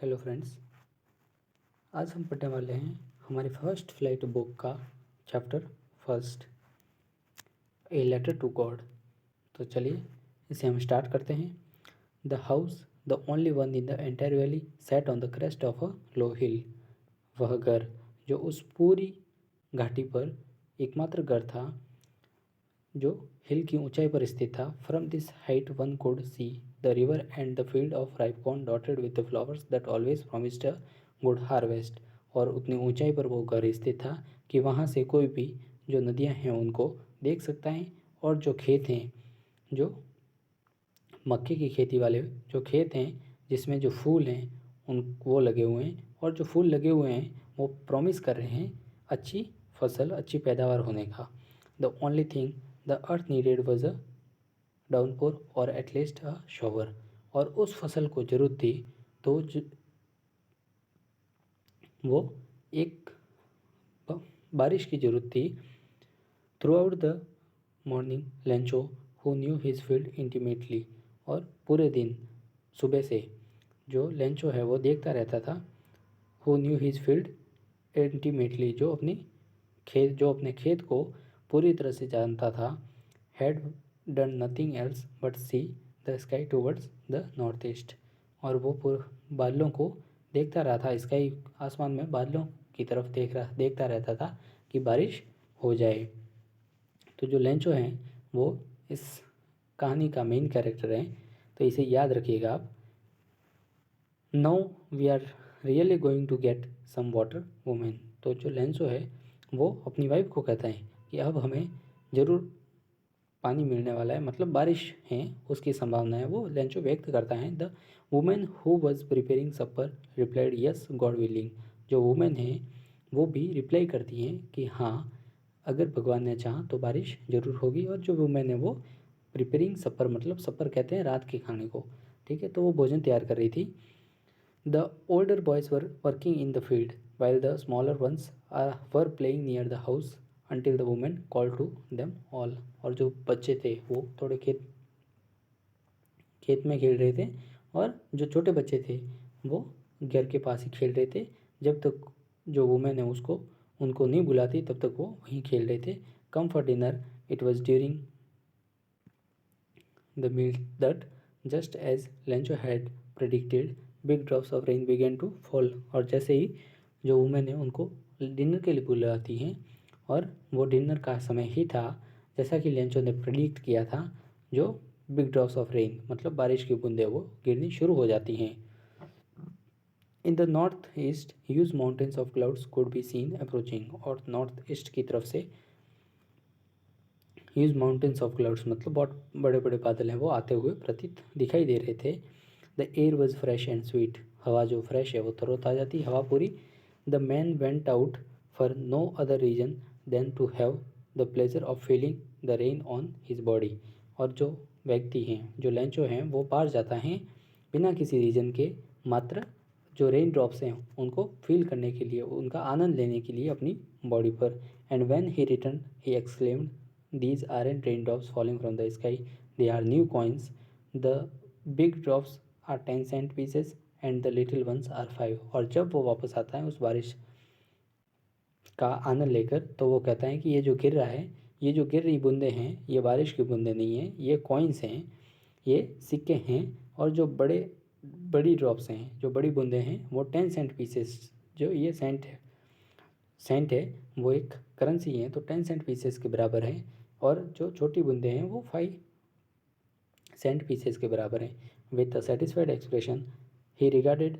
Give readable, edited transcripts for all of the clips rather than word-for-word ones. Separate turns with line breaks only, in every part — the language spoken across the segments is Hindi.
हेलो फ्रेंड्स, आज हम पढ़ने वाले हैं हमारी फर्स्ट फ्लाइट बुक का chapter first, a letter to God. तो चलिए इसे हम स्टार्ट करते हैं। The house, the only one in the entire valley, set on the crest of a low hill. वह घर जो उस पूरी घाटी पर एकमात्र घर था जो हिल की ऊंचाई पर स्थित था। From this height one could see the river and the field of ripe corn dotted with the flowers that always promised a good harvest. और उतनी ऊंचाई पर वो घर स्थित था कि वहाँ से कोई भी जो नदियाँ हैं उनको देख सकता है, और जो खेत हैं, जो मक्के की खेती वाले जो खेत हैं जिसमें जो फूल हैं उन वो लगे हुए हैं, और जो फूल लगे हुए हैं वो प्रॉमिस कर रहे हैं अच्छी फसल, अच्छी पैदावार होने का। The only thing the earth needed was a downpour और एटलीस्ट अ शॉवर। और उस फसल को ज़रूरत थी तो वो एक बारिश की ज़रूरत थी। Through out the morning Lencho who knew his field intimately. और पूरे दिन सुबह से जो लेंचो है वो देखता रहता था। Who knew his field intimately, जो अपने खेत को पूरी तरह से जानता था। Had done nothing else but see the sky towards the north east. और वो बादलों को देखता रहा था, स्काई आसमान में बादलों की तरफ देखता रहता था कि बारिश हो जाए। तो जो लेंचो हैं वो इस कहानी का मेन कैरेक्टर है, तो इसे याद रखिएगा आप। Now we are really going to get some water women. तो जो लेंचो है वो अपनी वाइफ को कहता है कि अब हमें ज़रूर पानी मिलने वाला है, मतलब बारिश है उसकी संभावना है, वो लेंचो व्यक्त करता है। The women who was preparing supper replied yes God willing. जो वुमेन है वो भी रिप्लाई करती हैं कि हाँ, अगर भगवान ने चाहा तो बारिश ज़रूर होगी। और जो वुमेन है वो प्रिपेयरिंग सपर, मतलब सपर कहते हैं रात के खाने को, ठीक है, तो वो भोजन तैयार कर रही थी। The older boys were working in the field while the smaller ones were playing near the house until the woman called to them all। और जो बच्चे थे वो थोड़े खेत में खेल रहे थे, और जो छोटे बच्चे थे वो घर के पास ही खेल रहे थे। जब तक जो वुमेन है उसको उनको नहीं बुलाती तब तक वो वहीं खेल रहे थे। Come for dinner, it was during the meal that just as Lencho had predicted, big drops of rain began to fall। और जैसे ही जो वुमेन है उनको डिनर के लिए बुलाती हैं, और वो डिनर का समय ही था जैसा कि लेंचो ने प्रेडिक्ट किया था, जो बिग ड्रॉप्स ऑफ रेन मतलब बारिश की बूंदें वो गिरनी शुरू हो जाती हैं। In the north east huge mountains of clouds could be seen approaching. और नॉर्थ ईस्ट की तरफ से ह्यूज माउंटेन्स ऑफ क्लाउड्स मतलब बहुत बड़े बड़े बादल हैं वो आते हुए प्रतीत दिखाई दे रहे थे। The air was fresh and sweet. हवा जो फ्रेश है वो तरोताज़ा थी, हवा पूरी। The man went out for no other reason than to have the pleasure of feeling the rain on his body. और जो व्यक्ति हैं, जो लेंचो हैं, वो बाहर जाता है बिना किसी रीज़न के, मात्र जो रेन ड्रॉप्स हैं उनको फील करने के लिए, उनका आनंद लेने के लिए अपनी बॉडी पर। And when he return he exclaimed, these aren't raindrops falling from the sky, they are new coins. The big drops are 10 cent pieces and the little ones are 5। और जब वो वापस आता है उस बारिश का आनंद लेकर, तो वो कहता है कि ये जो गिर रहा है, ये जो गिर रही बूंदें हैं, ये बारिश की बूंदें नहीं हैं, ये कॉइन्स हैं, ये सिक्के हैं। और जो बड़ी ड्रॉप्स हैं, जो बड़ी बूंदें हैं, वो 10 सेंट पीसेस, जो ये सेंट है वो एक करेंसी है, तो 10 सेंट पीसेस के बराबर है। और जो छोटी बूंदें हैं वो 5 सेंट पीसेस के बराबर हैं। With a satisfied expression he regarded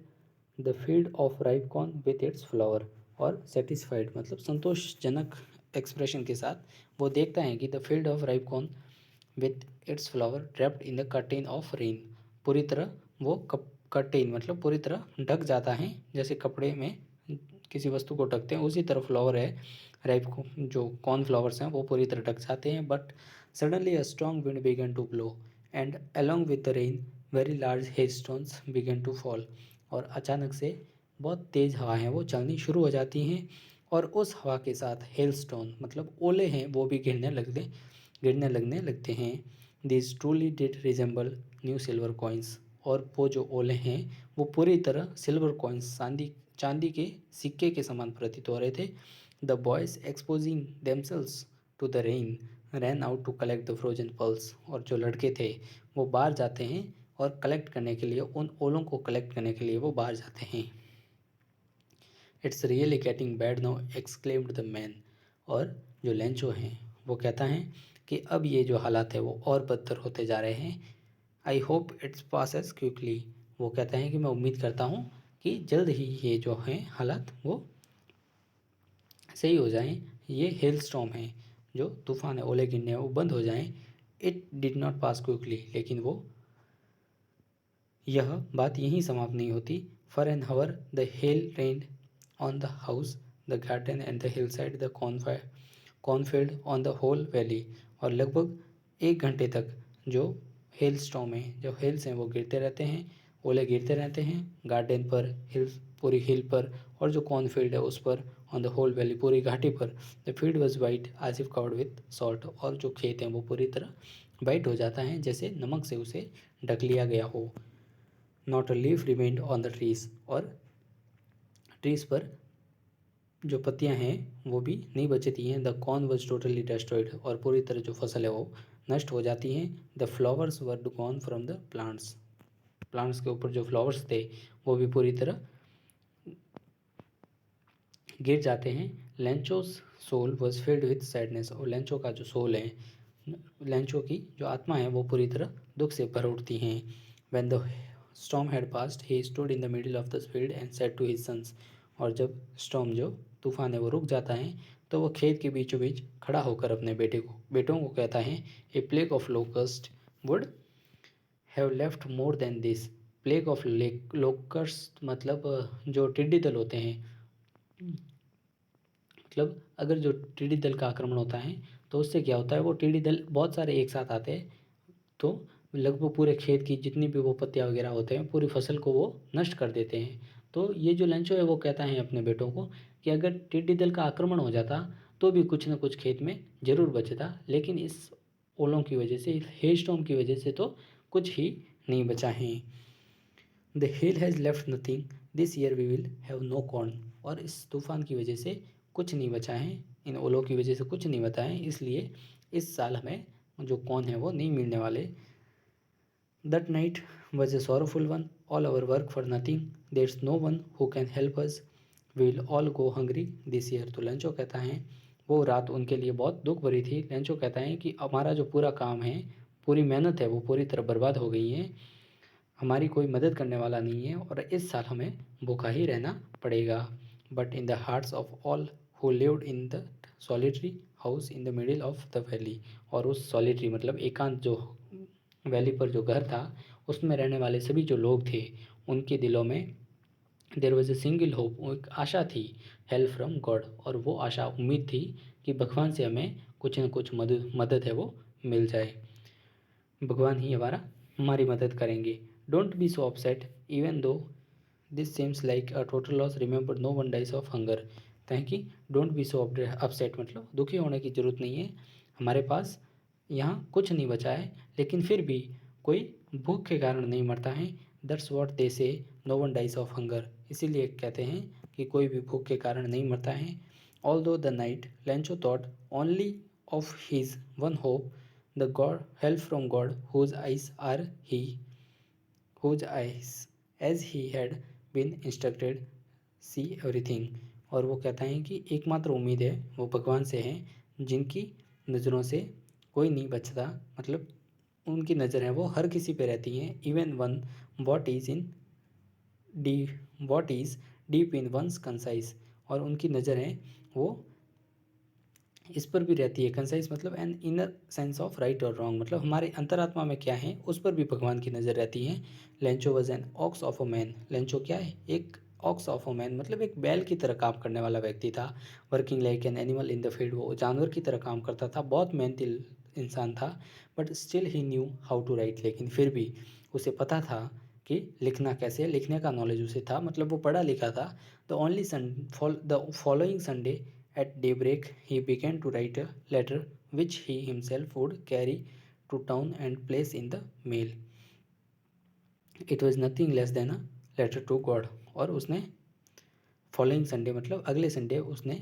the field of ripe corn with its flower. और सेटिस्फाइड मतलब संतोषजनक एक्सप्रेशन के साथ वो देखता है कि the field of ripe corn with its flower draped in the curtain of rain. पूरी तरह वो कर्टेन मतलब पूरी तरह ढक जाता है, जैसे कपड़े में किसी वस्तु को ढकते हैं उसी तरह फ्लावर है राइप को, जो कॉर्नफ्लावर्स हैं वो पूरी तरह ढक जाते हैं। But suddenly a strong wind began to blow and along with the rain very large hail stones began to fall. और अचानक से बहुत तेज़ हवाएं वो चलनी शुरू हो जाती हैं, और उस हवा के साथ हेल स्टोन मतलब ओले हैं वो भी गिरने लगने लगते हैं। This truly did resemble new silver coins. और वो जो ओले हैं वो पूरी तरह सिल्वर कॉइन्स चांदी के सिक्के के समान प्रतीत हो रहे थे। The boys exposing themselves to the rain ran out to collect the frozen pearls. और जो लड़के थे वो बाहर जाते हैं और कलेक्ट करने के लिए, उन ओलों को कलेक्ट करने के लिए वो बाहर जाते हैं। It's really getting bad now exclaimed the man. और जो लेंचो हैं वो कहता है कि अब ये जो हालात है वो और बदतर होते जा रहे हैं। I hope it's passes quickly. वो कहता है कि मैं उम्मीद करता हूँ कि जल्द ही ये जो हैं हालात वो सही हो जाएं। ये हेल स्टॉर्म है, जो तूफान है, ओले गिरने वो बंद हो जाएं। It did not pass quickly, लेकिन वो यह बात यहीं समाप्त नहीं होती। For an hour the hail rained on the house, the garden and the hill side, the cornfield on the whole valley. और लगभग 1 घंटे तक जो हेल स्टॉर्म है, जो हेल्स हैं वो गिरते रहते हैं, ओले गिरते रहते हैं गार्डन पर, हिल्स पूरी हिल पर, और जो कॉर्नफील्ड है उस पर, ऑन द होल वैली पूरी घाटी पर। The field was white as if covered with salt. और जो खेत हैं वो पूरी तरह वाइट हो जाता है जैसे नमक से उसे ढक लिया गया हो। Not a leaf remained on the trees. और ट्रीज पर जो पत्तियां हैं वो भी नहीं बचती हैं। The corn was totally destroyed. और पूरी तरह जो फसल है वो नष्ट हो जाती हैं। The flowers were gone from the plants. Plants के ऊपर जो फ्लावर्स थे वो भी पूरी तरह गिर जाते हैं। Lencho's soul was filled with sadness. और लेंचो का जो सोल है, लेंचो की जो आत्मा है वो पूरी तरह दुख से भर उठती हैं। When the storm had passed he stood in the middle of the field and said to his sons. और जब स्टॉर्म जो तूफान है वो रुक जाता है तो वो खेत के बीचों बीच खड़ा होकर अपने बेटों को कहता है, a plague of locust would have left more than this. Plague of locust मतलब जो टिड्डी दल होते हैं, मतलब अगर जो टिड्डी दल का आक्रमण होता है तो उससे क्या होता है, वो टिड्डी दल बहुत सारे एक साथ आते हैं तो लगभग पूरे खेत की जितनी भी वो पत्तियाँ वगैरह होते हैं पूरी फसल को वो नष्ट कर देते हैं। तो ये जो लेंचो है वो कहता है अपने बेटों को कि अगर टिड्डी दल का आक्रमण हो जाता तो भी कुछ ना कुछ खेत में ज़रूर बचता, लेकिन इस ओलों की वजह से, इस हेलस्टॉर्म की वजह से तो कुछ ही नहीं बचा है। The hail has left nothing this year we will have no corn. और इस तूफान की वजह से कुछ नहीं बचा है, इन ओलों की वजह से कुछ नहीं बचा है, इसलिए इस साल हमें जो कॉर्न है वो नहीं मिलने वाले। That night was a sorrowful one, all our work for nothing, there is no one who can help us, we will all go hungry this year. तो लेंचो कहता है वो रात उनके लिए बहुत दुख भरी थी। लेंचो कहता है कि हमारा जो पूरा काम है, पूरी मेहनत है वो पूरी तरह बर्बाद हो गई है, हमारी कोई मदद करने वाला नहीं है और इस साल हमें भूखा ही रहना पड़ेगा। But in the hearts of all who lived in the solitary house in the middle of the valley. और उस सॉलिटरी मतलब एकांत जो वैली पर जो घर था उसमें रहने वाले सभी जो लोग थे उनके दिलों में there was a single hope, एक आशा थी, हेल्प फ्रॉम गॉड। और वो आशा उम्मीद थी कि भगवान से हमें कुछ न कुछ मदद है वो मिल जाए, भगवान ही हमारी मदद करेंगे। Don't be so upset even though this seems like a total loss, remember no one dies of hunger. Thank you. Don't be so upset मतलब दुखी होने की ज़रूरत नहीं है, हमारे पास यहाँ कुछ नहीं बचा है, लेकिन फिर भी कोई भूख के कारण नहीं मरता है। That's what they say no one dies of hunger. इसीलिए कहते हैं कि कोई भी भूख के कारण नहीं मरता है। ऑल दो the night Lencho thought only of his one hope, the God help from God whose eyes as he had been instructed see everything। और वो कहता है कि एकमात्र उम्मीद है वो भगवान से है, जिनकी नज़रों से कोई नहीं बचता, मतलब उनकी नज़र है वो हर किसी पे रहती हैं। Even one what is in the what is deep in one's conscience. और उनकी नज़र है वो इस पर भी रहती है। कंसाइज मतलब an inner sense of right और रॉन्ग, मतलब हमारे अंतरात्मा में क्या है उस पर भी भगवान की नज़र रहती है। Lencho was an ox of a man. Lencho क्या है, एक ऑक्स ऑफ अ मैन मतलब एक बैल की तरह काम करने वाला व्यक्ति था। Working like an animal in the field, वो जानवर की तरह काम करता था, बहुत मेहनती इंसान था। But still he knew how to write, लेकिन फिर भी उसे पता था कि लिखना कैसे, लिखने का नॉलेज उसे था, मतलब वो पढ़ा लिखा था। The following Sunday at daybreak, he began to write a letter which he himself would carry to town and place in the mail। It was nothing less than a letter to God. और उसने फॉलोइंग संडे मतलब अगले संडे उसने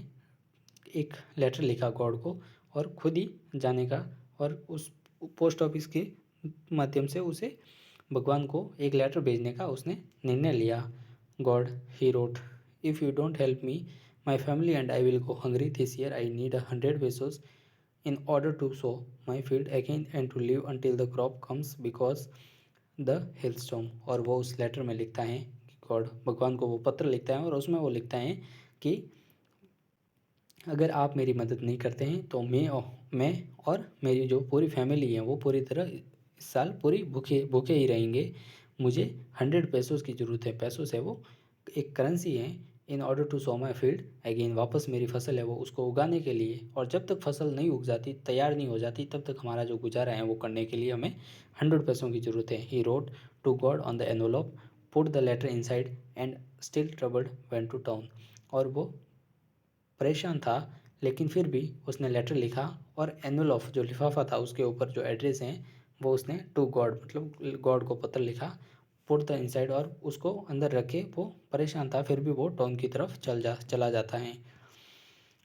एक लेटर लिखा गॉड को और खुद ही जाने का और उस पोस्ट ऑफिस के माध्यम से उसे भगवान को एक लेटर भेजने का उसने निर्णय लिया। God, he wrote, if you don't help me my family and I will go hungry this year. I need 100 pesos in order to sow my field again and to live until the crop comes because the hailstorm। और वो उस लेटर में लिखता है कि गॉड, भगवान को वो पत्र लिखता है और उसमें वो लिखता है कि अगर आप मेरी मदद नहीं करते हैं तो मैं और मेरी जो पूरी फैमिली है वो पूरी तरह इस साल पूरी भूखे भूखे ही रहेंगे। मुझे 100 pesos की ज़रूरत है। पैसों से वो एक करेंसी है। In order to sow my field again, वापस मेरी फसल है वो उसको उगाने के लिए, और जब तक फसल नहीं उग जाती, तैयार नहीं हो जाती, तब तक हमारा जो गुजारा है वो करने के लिए हमें 100 पैसों की ज़रूरत है। He wrote to God on the envelope, put the letter inside and still troubled went to town. और वो परेशान था लेकिन फिर भी उसने लेटर लिखा और एनवलप जो लिफाफा था उसके ऊपर जो एड्रेस हैं वो उसने टू गॉड मतलब गॉड को पत्र लिखा, पुट द इनसाइड, और उसको अंदर रखे। वो परेशान था फिर भी वो टाउन की तरफ चला जाता है।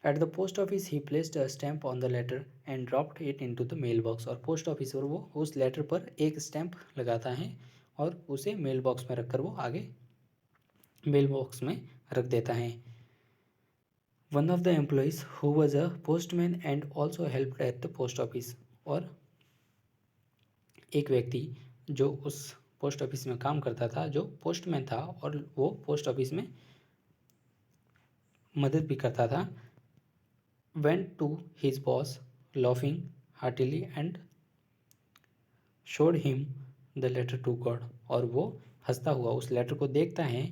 At the post office he placed a stamp on the letter and dropped it into the mail box. और पोस्ट ऑफिस पर वो उस लेटर पर एक स्टैम्प लगाता है और उसे मेल बॉक्स में रखकर वो आगे मेल बॉक्स में रख देता है। One of the employees who was a postman and also helped eight the post office. और एक व्यक्ति जो उस पोस्ट ऑफिस में काम करता था, जो पोस्टमैन था और वो पोस्ट ऑफिस में मदद भी करता था, went to his boss laughing heartily and showed him the letter to God. और वो हंसता हुआ उस लेटर को देखता है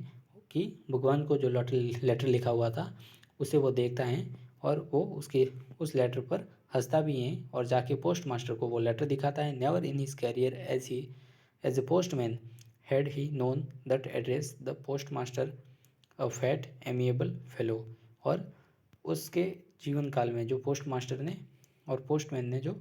कि भगवान को जो लेटर लिखा हुआ था उसे वो देखता है और वो उसके उस लेटर पर हंसता भी है और जाके पोस्ट मास्टर को वो लेटर दिखाता है। Never in his career as a postman had he known that address the post master a fat amiable fellow. और उसके जीवन काल में जो पोस्ट मास्टर ने और पोस्टमैन ने जो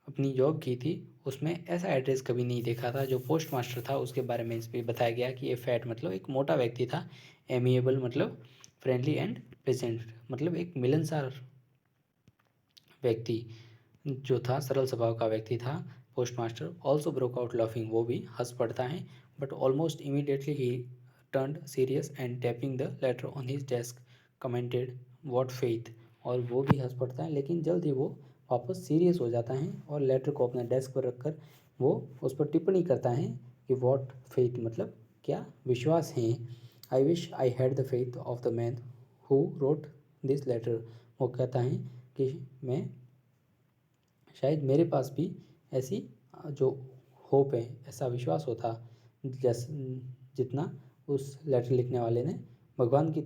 अपनी जॉब की थी उसमें ऐसा एड्रेस कभी नहीं देखा था। जो पोस्ट मास्टर था उसके बारे में इस पर बताया गया कि ये फैट मतलब एक मोटा व्यक्ति था, एमिएबल मतलब फ्रेंडली एंड प्रेजेंट मतलब एक मिलनसार व्यक्ति जो था, सरल स्वभाव का व्यक्ति था post master. Also broke out laughing, वो भी हंस पड़ता है। But almost immediately he turned serious and tapping the later on his desk commented what faith. और वो भी हंस पड़ता है लेकिन जल्द ही वो वापस सीरियस हो जाता है और लेटर को अपने डेस्क पर रखकर वो उस पर टिप्पणी करता है कि व्हाट फेथ मतलब क्या विश्वास है। I wish I had the faith of the man who wrote this letter. वो कहता है कि मैं शायद मेरे पास भी ऐसी जो होप है, ऐसा विश्वास होता जैस जितना उस लेटर लिखने वाले ने भगवान की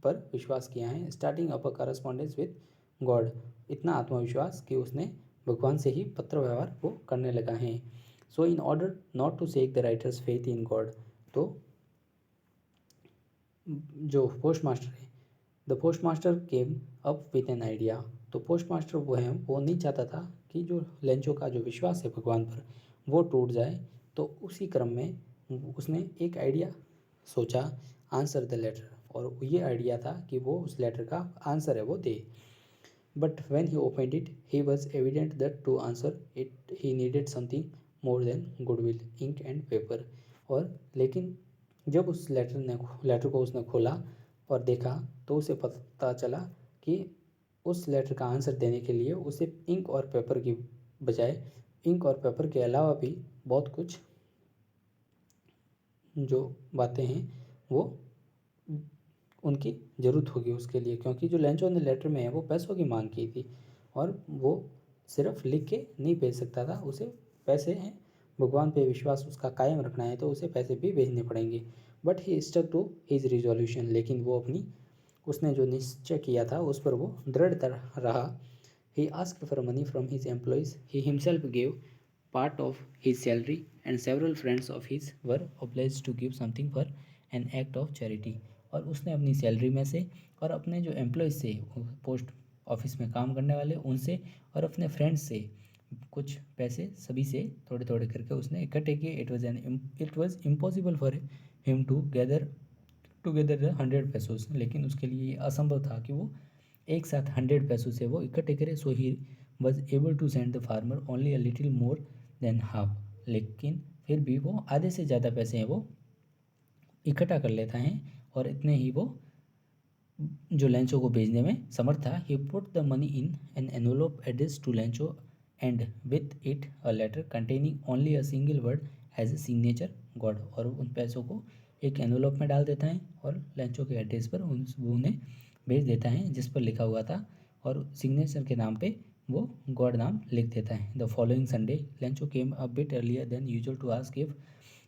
पर विश्वास किया है। Starting up a correspondence with God, इतना आत्मविश्वास कि उसने भगवान से ही पत्र व्यवहार वो करने लगा है। So in order not to shake the writer's faith in God, तो जो पोस्ट मास्टर है, the post master came up with an idea. तो पोस्ट मास्टर वो है वो नहीं चाहता था कि जो लेंचो का जो विश्वास है भगवान पर वो टूट जाए। तो उसी क्रम में उसने एक आइडिया सोचा, आंसर द लेटर। और ये आइडिया था कि वो उस लेटर का आंसर है वो दे। But when he opened it he was evident that to answer it he needed something more than goodwill, ink and paper. और लेकिन जब उस लेटर को उसने खोला और देखा तो उसे पता चला कि उस लेटर का आंसर देने के लिए उसे इंक और पेपर की बजाय इंक और पेपर के अलावा भी बहुत कुछ जो बातें हैं वो उनकी ज़रूरत होगी उसके लिए, क्योंकि जो लेंचो ने लेटर में है वो पैसों की मांग की थी और वो सिर्फ लिख के नहीं भेज सकता था, उसे पैसे हैं, भगवान पे विश्वास उसका कायम रखना है तो उसे पैसे भी भेजने पड़ेंगे। But he stuck to his resolution, लेकिन वो उसने जो निश्चय किया था उस पर वो दृढ़ रहा। He asked for money from his employees, he himself gave part of his salary and several friends of his were obliged to give something for an act of charity। और उसने अपनी सैलरी में से और अपने जो एम्प्लॉयज़ से पोस्ट ऑफिस में काम करने वाले उनसे और अपने फ्रेंड्स से कुछ पैसे सभी से थोड़े थोड़े करके उसने इकट्ठे किए। It was impossible for him to gather together 100 pesos, लेकिन उसके लिए ये असंभव था कि वो एक साथ 100 पैसों से वो इकट्ठे करे। So he was able to send the farmer only a little more than half, लेकिन फिर भी वो आधे से ज़्यादा पैसे हैं वो इकट्ठा कर लेता है और इतने ही वो जो लेंचो को भेजने में समर्थ था। He put the money in an envelope address to Lencho and with it a letter containing only a single word as a signature God, और उन पैसों को एक एनवलप में डाल देता है और लेंचो के एड्रेस पर उन्हें भेज देता है जिस पर लिखा हुआ था, और सिग्नेचर के नाम पे वो गॉड नाम लिख देता है। The following Sunday Lencho came a bit earlier than usual to ask if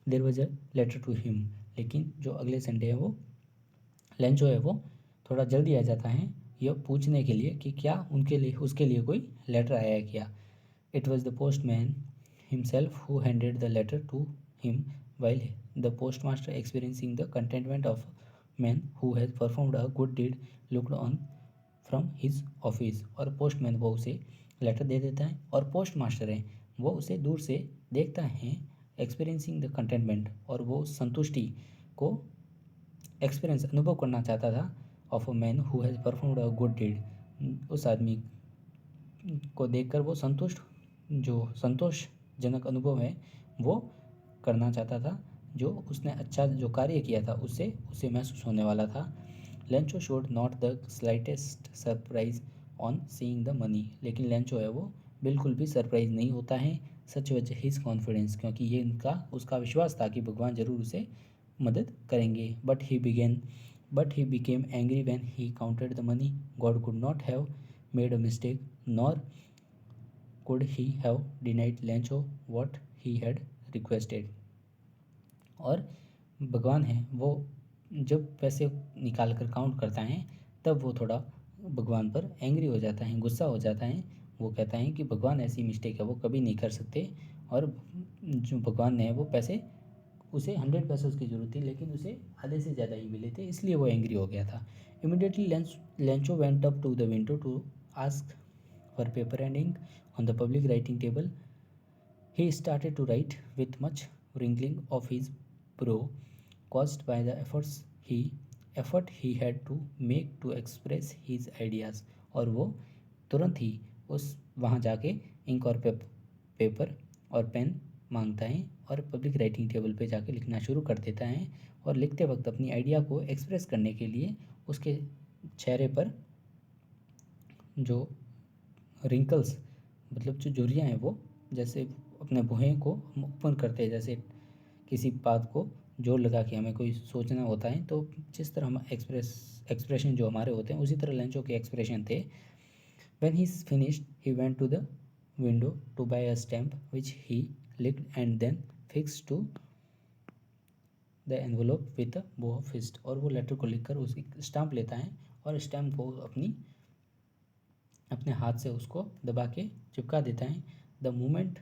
there was a letter to him, लेकिन जो अगले संडे है वो लेंचो है वो थोड़ा जल्दी आ जाता है यह पूछने के लिए कि क्या उसके लिए कोई लेटर आया है क्या। It was the postman himself who handed the letter to him while the postmaster experiencing the contentment of man who has performed a good deed looked on from his office, और पोस्टमैन वो उसे लेटर दे देता है और पोस्ट मास्टर है वो उसे दूर से देखता है एक्सपीरियंसिंग द कंटेंटमेंट, और वो संतुष्टि को एक्सपीरियंस अनुभव करना चाहता था of a man who has performed a good deed, उस आदमी को देखकर वो संतोषजनक अनुभव है वो करना चाहता था, जो उसने अच्छा जो कार्य किया था उससे उसे महसूस होने वाला था। Lencho showed not the slightest surprise on seeing the money, लेकिन लेंचो है वो बिल्कुल भी सरप्राइज नहीं होता है सच वज हिज कॉन्फिडेंस, क्योंकि ये उसका विश्वास था कि भगवान जरूर उसे मदद करेंगे। But he became angry when he counted the money. God could not have made a mistake nor could he have denied Lencho what he had requested, और भगवान है वो जब पैसे निकाल कर काउंट करता है तब वो थोड़ा भगवान पर एंग्री हो जाता है, गुस्सा हो जाता है। वो कहता है कि भगवान ऐसी मिस्टेक है वो कभी नहीं कर सकते, और जो भगवान ने वो पैसे उसे 100 पैसों की ज़रूरत थी लेकिन उसे आधे से ज़्यादा ही मिले थे, इसलिए वो एंग्री हो गया था। Immediately Lencho went up to the window to ask for paper and ink on the public writing table. He started to write with much wrinkling of his brow caused by the effort he had to make to express his ideas, और वो तुरंत ही उस वहाँ जाके इंक और पेपर और पेन मांगता है और पब्लिक राइटिंग टेबल पे जाके लिखना शुरू कर देता है, और लिखते वक्त अपनी आइडिया को एक्सप्रेस करने के लिए उसके चेहरे पर जो रिंकल्स मतलब जो झुर्रियाँ हैं वो जैसे अपने भुहें को हम ओपन करते हैं, जैसे किसी बात को जोर लगा के हमें कोई सोचना होता है तो जिस तरह हम एक्सप्रेशन जो हमारे होते हैं उसी तरह लेंचो के एक्सप्रेशन थे। When he finished he went to the window to buy a stamp which he licked and then fix to the envelope with blow of fist, और वो लेटर को लिखकर उसकी स्टाम्प लेता है और स्टैम्प को अपने हाथ से उसको दबा के चिपका देता है। The moment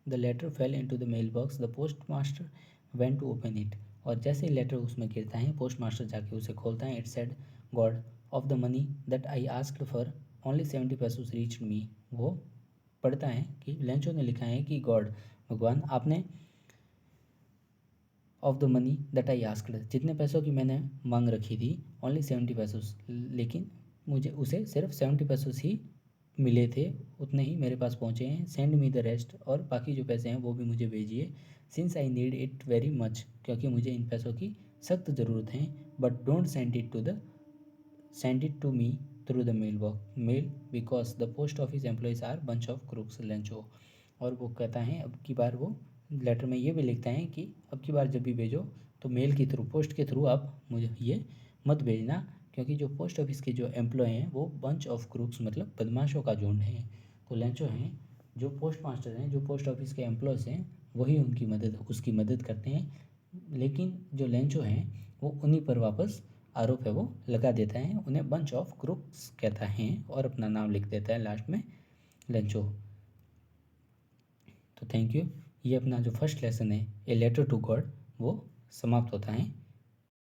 the letter fell into the mail box the post master went to open it, और जैसे ही लेटर उसमें गिरता है पोस्ट मास्टर जाके उसे खोलता है। It said God of the money that I asked for only 70 पैसों रीच्ड मी। वो पढ़ता है कि लेंचो ने लिखा है कि गॉड भगवान आपने of the money that I asked जितने पैसों की मैंने मांग रखी थी ओनली 70 पैसों, लेकिन मुझे उसे सिर्फ 70 पैसों ही मिले थे, उतने ही मेरे पास पहुँचे हैं। सेंड मी द रेस्ट, और बाकी जो पैसे हैं वो भी मुझे भेजिए। Since I need it very much, क्योंकि मुझे इन पैसों की सख्त ज़रूरत है। But don't send it to me through the mail because the post office employees are bunch of crooks Lencho. और वो कहता है अब की बार वो लेटर में ये भी लिखता है कि अब की बार जब भी भेजो तो मेल के थ्रू पोस्ट के थ्रू आप मुझे ये मत भेजना, क्योंकि जो पोस्ट ऑफिस के जो एम्प्लॉय हैं वो बंच ऑफ क्रूक्स मतलब बदमाशों का झुंड है। तो लेंचो हैं जो पोस्ट मास्टर हैं जो पोस्ट ऑफिस के एम्प्लॉयज़ हैं वही उसकी मदद करते हैं, लेकिन जो लेंचो हैं वो उन्हीं पर वापस आरोप है वो लगा देता है, उन्हें बंच ऑफ क्रूक्स कहता है और अपना नाम लिख देता है लास्ट में लेंचो। तो थैंक यू। ये अपना जो फर्स्ट लेसन है ए लेटर टू गॉड वो समाप्त होता है।